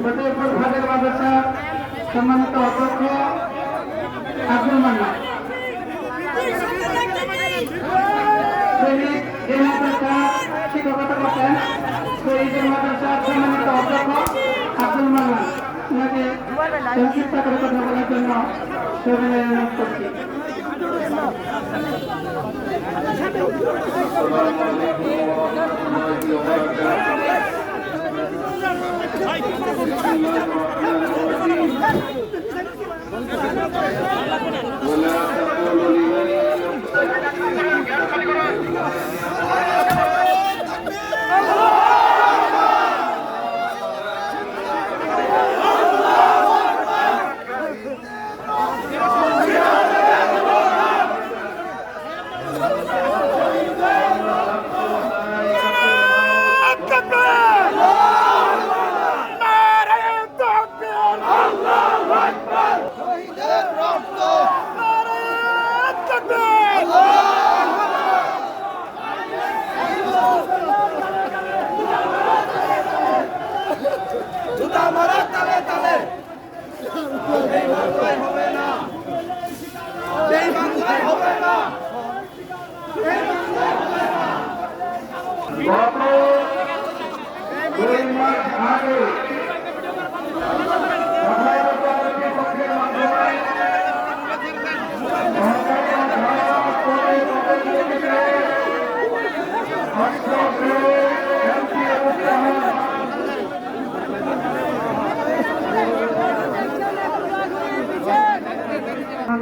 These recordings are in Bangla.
ফতেপুর ফাজিল মাদ্রাসা সম্মানিত অধ্যক্ষ আব্দুল মান্নান, শহীদ এই মাদ্রাসা শিক্ষকতা করতেন শহীদ এই মাদ্রাসার সম্মানিত অধ্যক্ষ আব্দুল মান্নান, ওনাকে সংক্ষিপ্ত করে কথা বলার জন্য সবাই অনুরোধ করছি।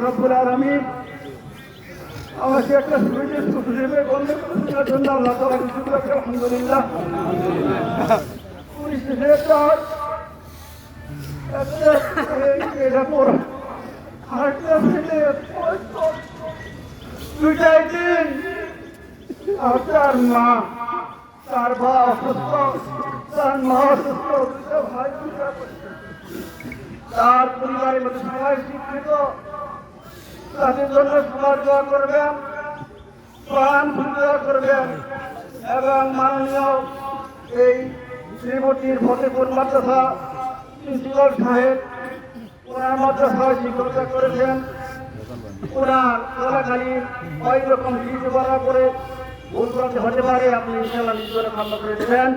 রব্বুল আলামিন আমাকে একটা সুযোগ সুযোগে বন্ধ করার জন্য আল্লাহ তাআলাকে শুকর করি আলহামদুলিল্লাহ। এটা পড়া হার্টটা ফেলে দুইটাই দিন আর তার মা তার বাবা অসুস্থ, তার মা অসুস্থ, দুটো ভাই তার পরিবারের মধ্যে সবাই শিক্ষিত, তাদের জন্য সবার দোয়া করবেন, প্রাণ দোয়া করবেন এবং মাননীয় এই শ্রীমতীর ফতেপুর মাদ্রাসা প্রিন্সিপাল সাহেব ওনার মাদ্রাসায় শিক্ষকতা করেছেন, ওনার চলাকালীন ওই রকম কিছু করার পরে ভুল হতে পারে, আপনি ইনশাআল্লাহ নিজে ক্ষমা করে দেবেন।